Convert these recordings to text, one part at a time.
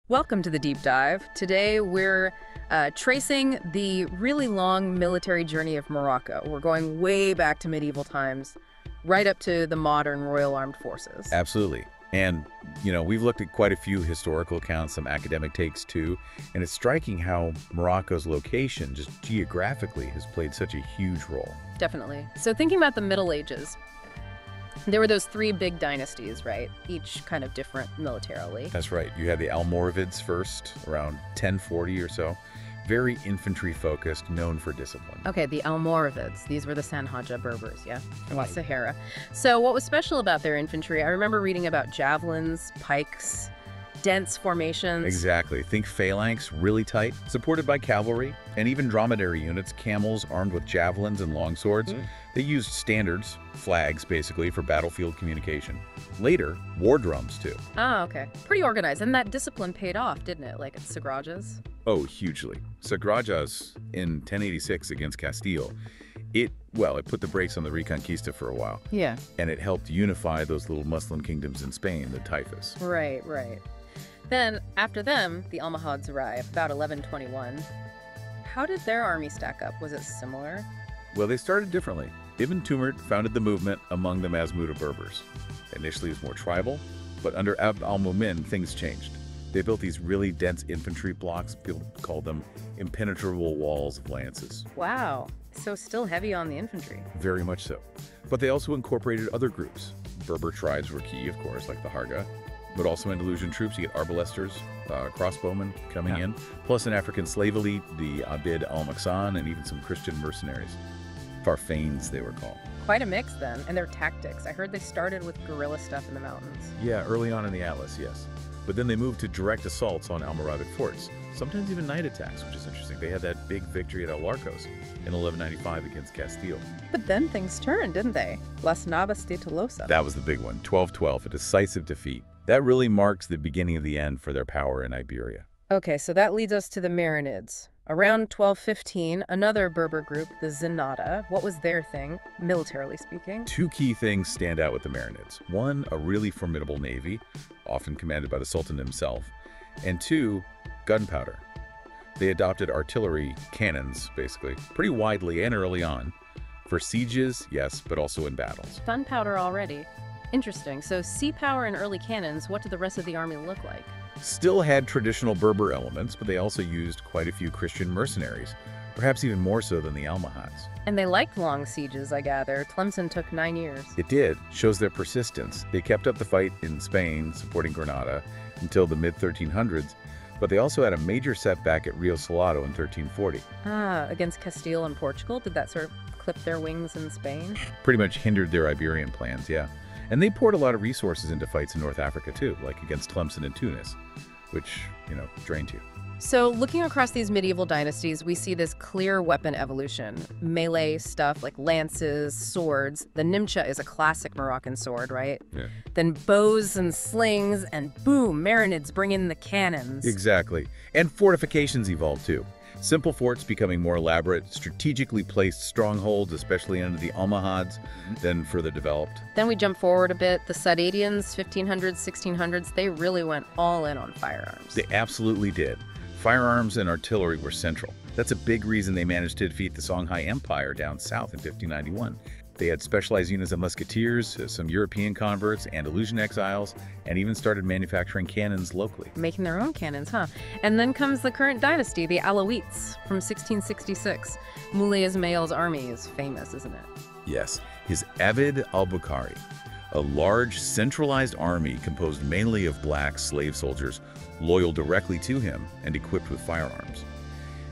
Welcome to the deep dive. Today we're tracing the really long military journey of Morocco. We're going way back to medieval times, right up to the modern Royal Armed Forces. Absolutely. And, we've looked at quite a few historical accounts, some academic takes too, and it's striking how Morocco's location, just geographically, has played such a huge role. Definitely. So thinking about the Middle Ages, there were those three big dynasties, right? Each kind of different militarily. That's right. You had the Almoravids first, around 1040 or so. Very infantry-focused, known for discipline. Okay, the Almoravids. These were the Sanhaja Berbers, yeah? From the Right. Sahara. So what was special about their infantry? I remember reading about javelins, pikes, dense formations. Exactly. Think phalanx, really tight, supported by cavalry, and even dromedary units, camels armed with javelins and longswords. They used standards, flags basically, for battlefield communication. Later, war drums too. Ah, okay. Pretty organized. And that discipline paid off, didn't it? Like at Sagrajas? Oh, hugely. Sagrajas in 1086 against Castile, it put the brakes on the Reconquista for a while. Yeah. And it helped unify those little Muslim kingdoms in Spain, the Taifas. Right, right. Then, after them, the Almohads arrived, about 1121. How did their army stack up? Was it similar? Well, they started differently. Ibn Tumurt founded the movement among the Mazmuda Berbers. Initially, it was more tribal, but under Abd al-Mumin, things changed. They built these really dense infantry blocks. People called them impenetrable walls of lances. Wow. So still heavy on the infantry. Very much so. But they also incorporated other groups. Berber tribes were key, of course, like the Harga, but also Andalusian troops. You get arbalesters, crossbowmen coming in, plus an African slave elite, the Abid al-Maksan, and even some Christian mercenaries. Farfanes, they were called. Quite a mix then. And their tactics. I heard they started with guerrilla stuff in the mountains. Yeah, early on in the Atlas, yes. But then they moved to direct assaults on Almoravid forts, sometimes even night attacks, which is interesting. They had that big victory at El Arcos in 1195 against Castile. But then things turned, didn't they? Las Navas de Tolosa. That was the big one, 1212, a decisive defeat. That really marks the beginning of the end for their power in Iberia. Okay, so that leads us to the Marinids. Around 1215, another Berber group, the Zenata. What was their thing, militarily speaking? Two key things stand out with the Marinids. One, a really formidable navy, often commanded by the Sultan himself. And two, gunpowder. They adopted artillery, cannons, basically, pretty widely and early on. For sieges, yes, but also in battles. Gunpowder already. Interesting. So sea power and early cannons, what did the rest of the army look like? Still had traditional Berber elements, but they also used quite a few Christian mercenaries, perhaps even more so than the Almohads. And they liked long sieges, I gather. Tlemcen took 9 years. It did. Shows their persistence. They kept up the fight in Spain, supporting Granada, until the mid-1300s, but they also had a major setback at Rio Salado in 1340. Ah, against Castile and Portugal? Did that sort of clip their wings in Spain? Pretty much hindered their Iberian plans, yeah. And they poured a lot of resources into fights in North Africa, too, like against Tlemcen and Tunis, which, drained you. So looking across these medieval dynasties, we see this clear weapon evolution. Melee stuff like lances, swords. The nimcha is a classic Moroccan sword, right? Yeah. Then bows and slings, and boom, Marinids bring in the cannons. Exactly. And fortifications evolved, too. Simple forts becoming more elaborate, strategically placed strongholds, especially under the Almohads, then further developed. Then we jump forward a bit. The Saadians, 1500s, 1600s, they really went all in on firearms. They absolutely did. Firearms and artillery were central. That's a big reason they managed to defeat the Songhai Empire down south in 1591. They had specialized units of musketeers, some European converts, Andalusian exiles, and even started manufacturing cannons locally. Making their own cannons, huh? And then comes the current dynasty, the Alawites, from 1666. Moulay Ismail's army is famous, isn't it? Yes, his Avid al-Bukhari, a large, centralized army composed mainly of black slave soldiers loyal directly to him and equipped with firearms.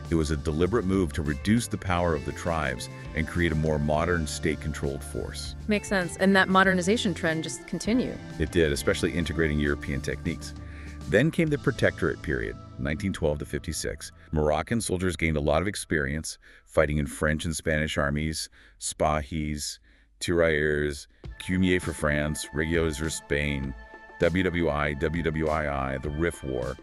It was a deliberate move to reduce the power of the tribes and create a more modern, state-controlled force. Makes sense. And that modernization trend just continued. It did, especially integrating European techniques. Then came the Protectorate period, 1912 to 56. Moroccan soldiers gained a lot of experience fighting in French and Spanish armies, Spahis, Tirailleurs, Cumier for France, Regios for Spain, WWI, WWII, the Rif War.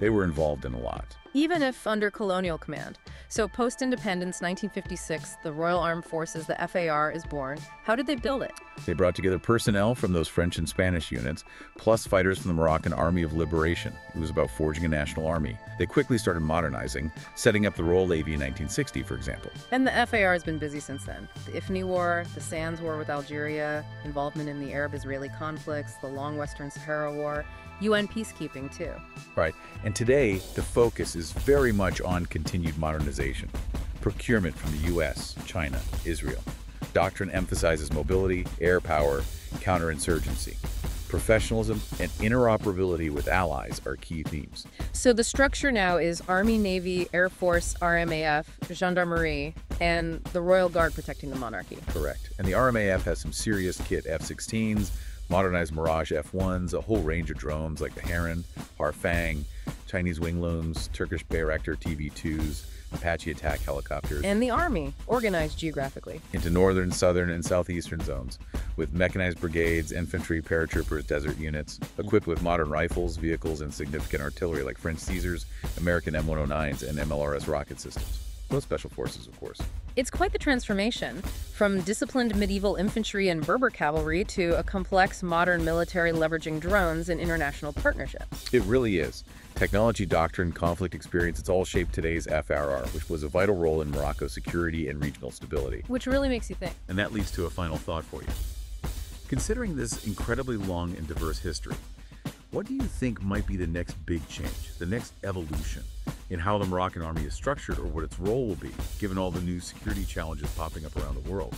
They were involved in a lot. even if under colonial command. So post-independence, 1956, the Royal Armed Forces, the FAR, is born. How did they build it? They brought together personnel from those French and Spanish units, plus fighters from the Moroccan Army of Liberation. It was about forging a national army. They quickly started modernizing, setting up the Royal Navy in 1960, for example. And the FAR has been busy since then. The Ifni War, the Sands War with Algeria, involvement in the Arab-Israeli conflicts, the Long Western Sahara War, UN peacekeeping, too. Right. And today, the focus is very much on continued modernization. Procurement from the US, China, Israel. Doctrine emphasizes mobility, air power, counterinsurgency. Professionalism and interoperability with allies are key themes. So the structure now is Army, Navy, Air Force, RMAF, Gendarmerie, and the Royal Guard protecting the monarchy. Correct. And the RMAF has some serious kit F-16s, modernized Mirage F-1s, a whole range of drones like the Heron, Harfang, Chinese wing looms, Turkish Bayraktar TV-2s, Apache attack helicopters. And the Army, organized geographically. Into northern, southern, and southeastern zones, with mechanized brigades, infantry, paratroopers, desert units, equipped with modern rifles, vehicles, and significant artillery like French Caesars, American M109s, and MLRS rocket systems. Those special forces, of course. It's quite the transformation, from disciplined medieval infantry and Berber cavalry to a complex modern military leveraging drones and international partnerships. It really is. Technology, doctrine, conflict experience, it's all shaped today's FRR, which was a vital role in Morocco's security and regional stability. Which really makes you think. And that leads to a final thought for you. Considering this incredibly long and diverse history, what do you think might be the next big change, the next evolution in how the Moroccan army is structured or what its role will be, given all the new security challenges popping up around the world?